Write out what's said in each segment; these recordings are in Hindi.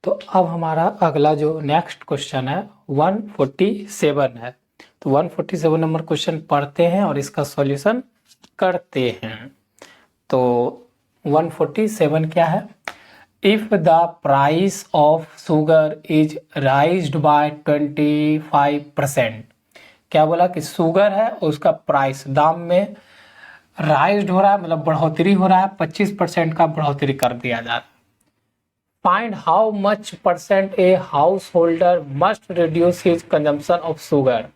तो अब हमारा अगला जो नेक्स्ट क्वेश्चन है 147 है। तो 147 नंबर क्वेश्चन पढ़ते हैं और इसका सॉल्यूशन करते हैं। तो 147 क्या है? If the price of sugar is raised by 25%। क्या बोला कि शुगर है उसका प्राइस दाम में राइज्ड हो रहा है, मतलब बढ़ोतरी हो रहा है, 25% का बढ़ोतरी कर दिया जा रहा है। Find how much percent a house holder must reduce his consumption of sugar.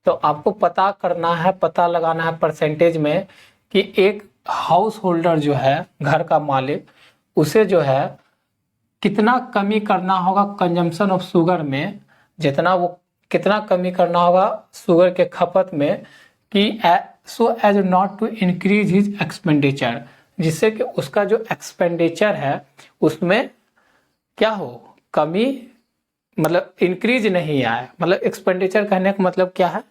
तो आपको पता करना है, पता लगाना है परसेंटेज में कि एक हाउस होल्डर जो है, घर का मालिक, उसे जो है कितना कमी करना होगा कंजम्पशन ऑफ शुगर में, जितना वो कितना कमी करना होगा शुगर के खपत में कि so as not to increase his expenditure, जिससे कि उसका जो एक्सपेंडिचर है उसमें क्या हो, कमी, मतलब इंक्रीज नहीं आए। मतलब एक्सपेंडिचर कहने का मतलब क्या है,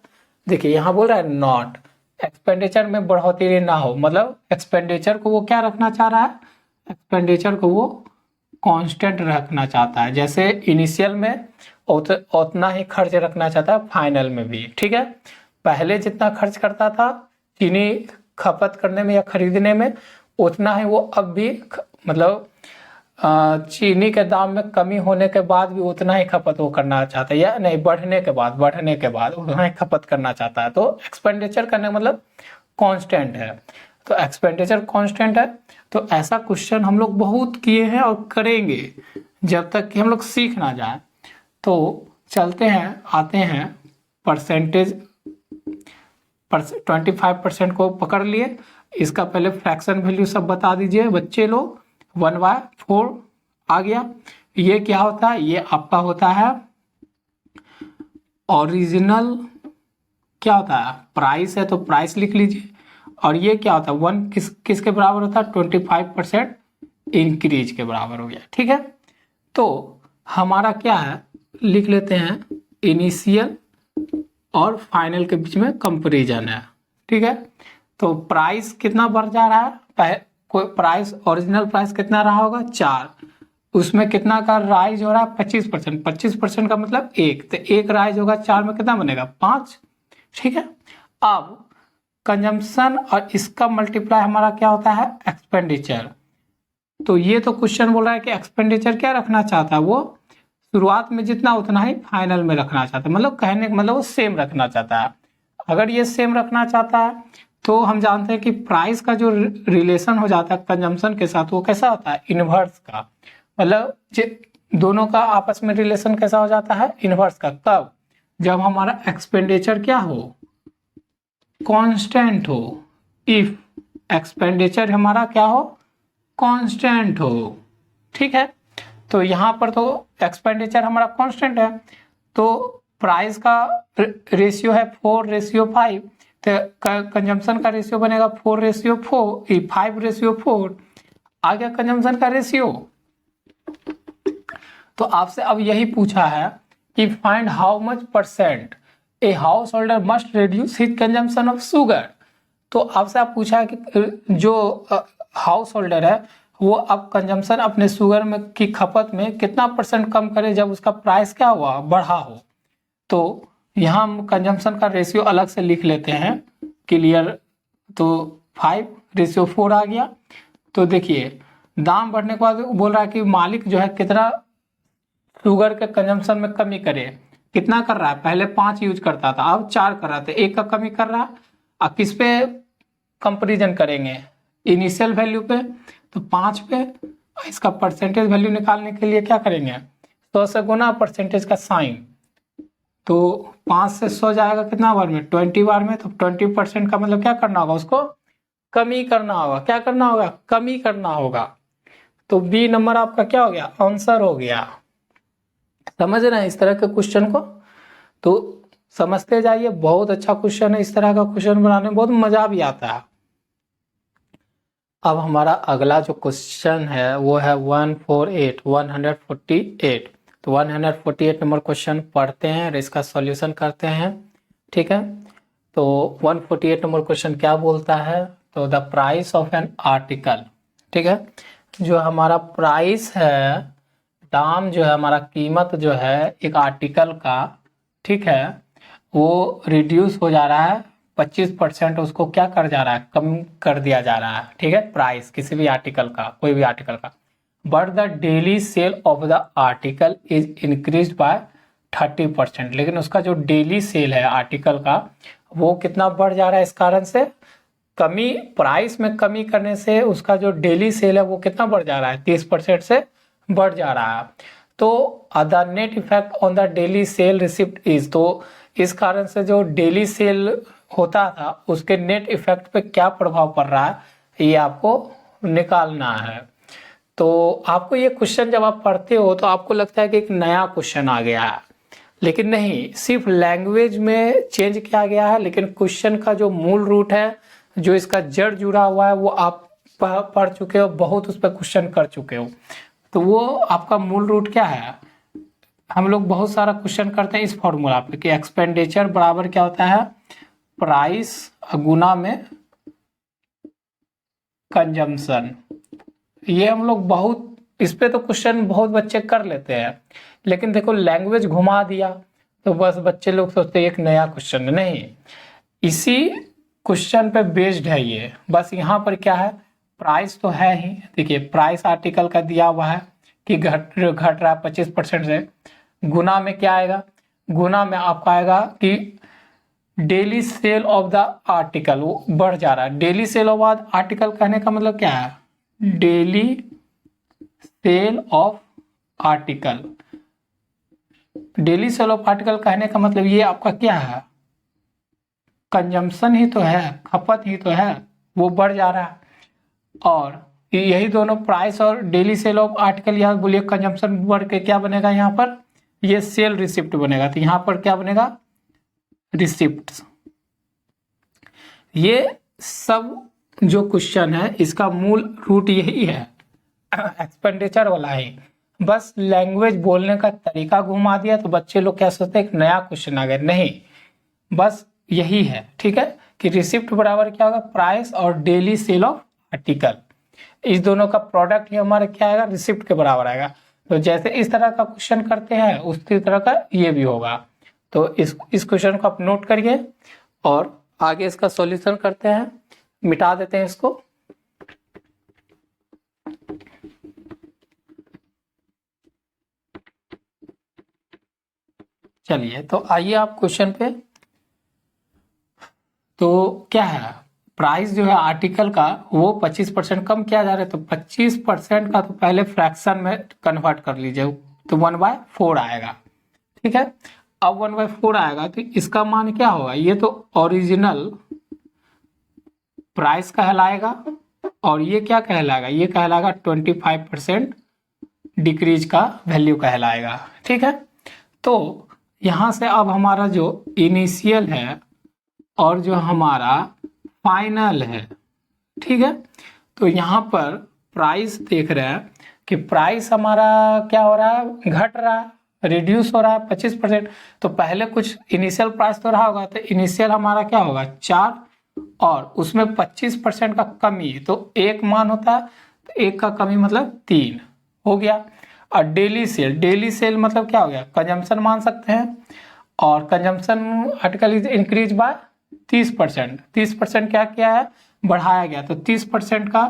देखिए यहाँ बोल रहा है नॉट, एक्सपेंडिचर में बढ़ोतरी ना हो, मतलब एक्सपेंडिचर को वो क्या रखना चाह रहा है, एक्सपेंडिचर को वो कांस्टेंट रखना चाहता है। जैसे इनिशियल में उतना ही खर्च रखना चाहता है, फाइनल में भी। ठीक है, पहले जितना खर्च करता था चीनी खपत करने में या खरीदने में, उतना ही वो अब भी मतलब चीनी के दाम में कमी होने के बाद भी उतना ही खपत वो करना चाहता है, या नहीं बढ़ने के बाद उतना ही खपत करना चाहता है। तो एक्सपेंडिचर करने का मतलब कांस्टेंट है। तो एक्सपेंडिचर कांस्टेंट है। तो ऐसा क्वेश्चन हम लोग बहुत किए हैं और करेंगे जब तक कि हम लोग सीख ना जाए। तो चलते हैं, आते हैं परसेंटेज 25% को पकड़ लिए। इसका पहले फ्रैक्शन वैल्यू सब बता दीजिए बच्चे लोग। 1/4 आ गया। ये क्या होता है, ये आपका होता है ओरिजिनल, क्या होता है प्राइस है तो प्राइस लिख लीजिए। और ये क्या होता है 1 किसके बराबर होता है, 25% इंक्रीज के बराबर हो गया। ठीक है, तो हमारा क्या है, लिख लेते हैं इनिशियल और फाइनल के बीच में कंपैरिजन है। ठीक है, तो प्राइस कितना बढ़ जा रहा है, कोई प्राइस ओरिजिनल प्राइस कितना रहा होगा 4, उसमें कितना का राइज हो रहा है 25%। 25% का मतलब 1, तो 1 राइज होगा 4 में कितना बनेगा 5। ठीक है, अब कंजम्पशन और इसका मल्टीप्लाई हमारा क्या होता है एक्सपेंडिचर। तो ये तो क्वेश्चन बोल रहा है कि एक्सपेंडिचर क्या रखना चाहता है, वो शुरुआत में जितना उतना ही फाइनल में रखना चाहता है, मतलब कहने का मतलब वो सेम रखना चाहता है। अगर ये सेम रखना चाहता है तो हम जानते हैं कि प्राइस का जो रिलेशन हो जाता है कंजम्पशन के साथ वो कैसा होता है, इनवर्स का। मतलब दोनों का आपस में रिलेशन कैसा हो जाता है, इनवर्स का। कब, जब हमारा एक्सपेंडिचर क्या हो, कांस्टेंट हो। इफ एक्सपेंडिचर हमारा क्या हो, कांस्टेंट हो। ठीक है, तो यहाँ पर तो एक्सपेंडिचर हमारा कांस्टेंट है, तो प्राइस का रेशियो है 4:5, तो कंजम्पशन का रेशियो बनेगा 4:4, 5:4 आ गया कंजम्पशन का रेशियो। तो आपसे अब यही पूछा है कि find how much percent a house holder must reduce his consumption of sugar. तो आपसे आप पूछा है कि जो हाउस होल्डर है वो अब कंजम्पशन अपने शुगर में की खपत में कितना परसेंट कम करे जब उसका प्राइस क्या हुआ, बढ़ा हो। तो यहाँ हम कंजम्पशन का रेशियो अलग से लिख लेते हैं, क्लियर। तो 5:4 आ गया। तो देखिए दाम बढ़ने के बाद बोल रहा है कि मालिक जो है कितना शुगर के कंजम्पशन में कमी करे, कितना कर रहा है, पहले 5 यूज करता था अब 4 कर रहा था, 1 का कमी कर रहा है। अब किस पे कंपैरिजन करेंगे, इनिशियल वैल्यू पे, तो 5 पे। इसका परसेंटेज वैल्यू निकालने के लिए क्या करेंगे, 100 से गुना परसेंटेज का साइन, तो 5 से 100 जाएगा कितना बार में, 20 बार में। तो 20% का मतलब क्या करना होगा, उसको कमी करना होगा। क्या करना होगा, कमी करना होगा। तो बी नंबर आपका क्या हो गया, आंसर हो गया। समझ रहे हैं इस तरह के क्वेश्चन को, तो समझते जाइए, बहुत अच्छा क्वेश्चन है। इस तरह का क्वेश्चन बनाने में बहुत मजा भी आता है। अब हमारा अगला जो क्वेश्चन है वो है 148। तो 148 नंबर क्वेश्चन पढ़ते हैं और इसका सॉल्यूशन करते हैं। ठीक है, तो 148 नंबर क्वेश्चन क्या बोलता है, तो the price of an article. ठीक है, जो हमारा प्राइस है दाम जो है हमारा, कीमत जो है एक आर्टिकल का, ठीक है, वो रिड्यूस हो जा रहा है 25%, उसको क्या कर जा रहा है, कम कर दिया जा रहा है, ठीक है, प्राइस किसी भी आर्टिकल का, कोई भी आर्टिकल का। But the daily cell of the article is increase by 30%, लेकिन उसका जो डेली सेल है आर्टिकल का वो कितना बढ़ जा रहा है, इस कारण से कमी, प्राइस में कमी करने से उसका जो डेली सेल है वो कितना बढ़ जा रहा है, 30% से बढ़ जा रहा है। तो the net effect on the daily cell receipt is, तो इस कारण से जो डेली सेल होता था उसके नेट इफेक्ट पे क्या प्रभाव पड़ रहा है ये आपको निकालना है। तो आपको ये क्वेश्चन जब आप पढ़ते हो तो आपको लगता है कि एक नया क्वेश्चन आ गया है, लेकिन नहीं, सिर्फ लैंग्वेज में चेंज किया गया है, लेकिन क्वेश्चन का जो मूल रूट है, जो इसका जड़ जुड़ा हुआ है, वो आप पढ़ चुके हो, बहुत उस पर क्वेश्चन कर चुके हो। तो वो आपका मूल रूट क्या है, हम लोग बहुत सारा क्वेश्चन करते हैं इस फॉर्मूला पे कि एक्सपेंडिचर बराबर क्या होता है, प्राइस गुना में कंजम्पशन। ये हम लोग बहुत, इस पे तो क्वेश्चन बहुत बच्चे कर लेते हैं, लेकिन देखो लैंग्वेज घुमा दिया तो बस बच्चे लोग सोचते हैं एक नया क्वेश्चन, नहीं, इसी क्वेश्चन पे बेस्ड है ये। बस यहाँ पर क्या है, प्राइस तो है ही, देखिए प्राइस आर्टिकल का दिया हुआ है कि घट रहा है 25% से, गुना में क्या आएगा, गुना में आपका आएगा कि daily cell of the article, वो बढ़ जा रहा है। डेली सेल ऑफ आर्टिकल कहने का मतलब क्या है, daily cell of article, daily cell of article कहने का मतलब ये आपका क्या है, कंजम्पशन ही तो है, खपत ही तो है, वो बढ़ जा रहा है। और यही दोनों प्राइस और डेली सेल ऑफ आर्टिकल, यहाँ बोलिए कंजम्पशन बढ़ के क्या बनेगा, यहाँ पर ये सेल रिसिप्ट बनेगा, तो यहाँ पर क्या बनेगा, रिसिप्ट। ये सब जो क्वेश्चन है इसका मूल रूट यही है, एक्सपेंडिचर वाला ही, बस लैंग्वेज बोलने का तरीका घुमा दिया तो बच्चे लोग क्या सोचते हैं एक नया क्वेश्चन आ गया, नहीं, बस यही है, ठीक है, कि रिसिप्ट बराबर क्या होगा, प्राइस और डेली सेल ऑफ आर्टिकल, इस दोनों का प्रोडक्ट ही हमारा क्या आएगा, रिसिप्ट के बराबर आएगा। तो जैसे इस तरह का क्वेश्चन करते हैं उसी तरह का ये भी होगा। तो इस क्वेश्चन को आप नोट करिए और आगे इसका सॉल्यूशन करते हैं, मिटा देते हैं इसको। चलिए तो आइए आप क्वेश्चन पे। तो क्या है, प्राइस जो है आर्टिकल का वो 25% कम किया जा रहा है, तो 25% का तो पहले फ्रैक्शन में कन्वर्ट कर लीजिए, तो 1/4 आएगा, ठीक है। अब 1/4 आएगा तो इसका मान क्या होगा, ये तो ओरिजिनल प्राइस कहलाएगा और ये क्या कहलाएगा, ये कहलाएगा 25% डिक्रीज का वैल्यू कहलाएगा, ठीक है। तो यहाँ से अब हमारा जो इनिशियल है और जो हमारा फाइनल है, ठीक है, तो यहाँ पर प्राइस देख रहे हैं कि प्राइस हमारा क्या हो रहा है, घट रहा है, रिड्यूस हो रहा है 25%। तो पहले कुछ इनिशियल प्राइस तो रहा होगा, तो इनिशियल हमारा क्या होगा 4 और उसमें 25% का कमी, तो एक मान होता है, तो एक का कमी मतलब 3 हो गया। और डेली सेल मतलब क्या हो गया, कंजम्पशन मान सकते हैं, और consumption article is increase by 30%, 30% क्या किया है, बढ़ाया गया, तो 30% का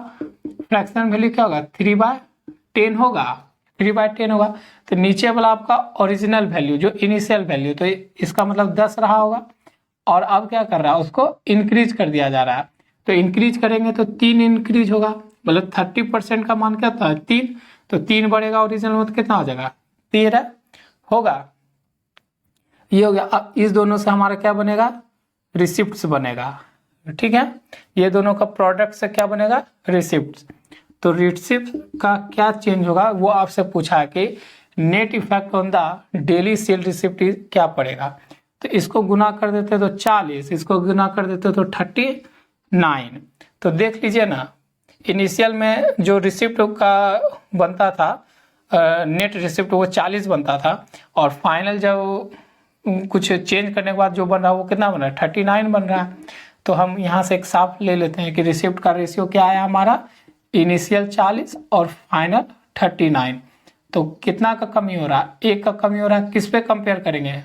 फ्रैक्शन वैल्यू क्या होगा, 3/10 होगा, 3/10 होगा। तो नीचे वाला आपका ओरिजिनल वैल्यू जो इनिशियल वैल्यू, तो इसका मतलब 10 रहा होगा, और अब क्या कर रहा है, उसको इंक्रीज कर दिया जा रहा है, तो इंक्रीज करेंगे तो 3 इंक्रीज होगा, मतलब 30% का मान क्या था 3, तो 3 बढ़ेगा ओरिजिनल में, तो कितना हो जाएगा 13 होगा, ये हो गया। अब इस दोनों से हमारा क्या बनेगा, रिसिप्ट्स बनेगा, ठीक है, ये दोनों का प्रोडक्ट से क्या बनेगा, रिसिप्ट्स। तो रिसिप्ट का क्या चेंज होगा, वो आपसे पूछा है कि net effect on the daily cell receipt क्या पड़ेगा। तो इसको गुना कर देते तो 40, इसको गुना कर देते तो 39। तो देख लीजिए ना, इनिशियल में जो रिसिप्ट का बनता था, नेट रिसिप्ट वो 40 बनता था, और फाइनल जब कुछ चेंज करने के बाद जो बन रहा है वो कितना बन रहा है, 39 बन रहा है। तो हम यहाँ से एक साफ ले लेते हैं कि रिसिप्ट का रेशियो क्या आया हमारा, इनिशियल 40 और फाइनल 39। तो कितना का कमी हो रहा है, 1 का कमी हो रहा है। किस पे कंपेयर करेंगे,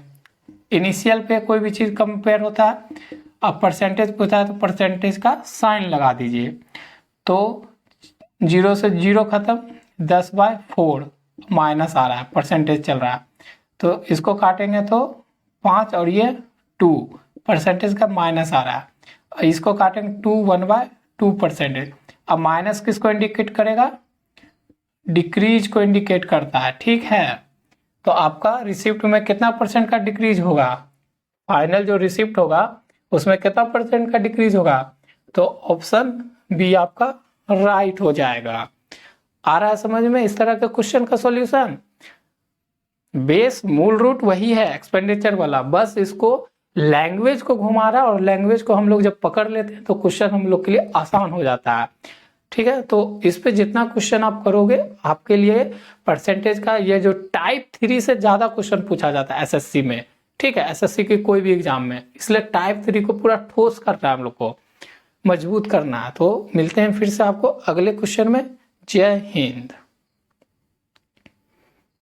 इनिशियल पे कोई भी चीज कंपेयर होता है। अब परसेंटेज पूछा है तो परसेंटेज का साइन लगा दीजिए। तो 0 से 0 खत्म, 10/4 माइनस आ रहा है, परसेंटेज चल रहा है। तो इसको काटेंगे तो 5 और ये 2 परसेंटेज का माइनस आ रहा है। इसको काटेंगे 2 1/2 परसेंटेज। अब माइनस किसको इंडिकेट करेगा, डिक्रीज को इंडिकेट करता है, ठीक है। तो आपका रिसिप्ट में कितना परसेंट का डिक्रीज होगा, फाइनल जो रिसिप्ट होगा उसमें कितना परसेंट का डिक्रीज होगा। तो ऑप्शन बी आपका राइट हो जाएगा। आ रहा है समझ में इस तरह के क्वेश्चन का सॉल्यूशन। बेस मूल रूट वही है एक्सपेंडिचर वाला, बस इसको लैंग्वेज को घुमा रहा है, और लैंग्वेज को हम लोग जब पकड़ लेते हैं तो क्वेश्चन हम लोग के लिए आसान हो जाता है, ठीक है। तो इस पे जितना क्वेश्चन आप करोगे आपके लिए परसेंटेज का ये जो टाइप 3 से ज्यादा क्वेश्चन पूछा जाता है एसएससी में, ठीक है, एसएससी के कोई भी एग्जाम में। इसलिए टाइप 3 को पूरा ठोस करना है हम लोग को, मजबूत करना है। तो मिलते हैं फिर से आपको अगले क्वेश्चन में। जय हिंद।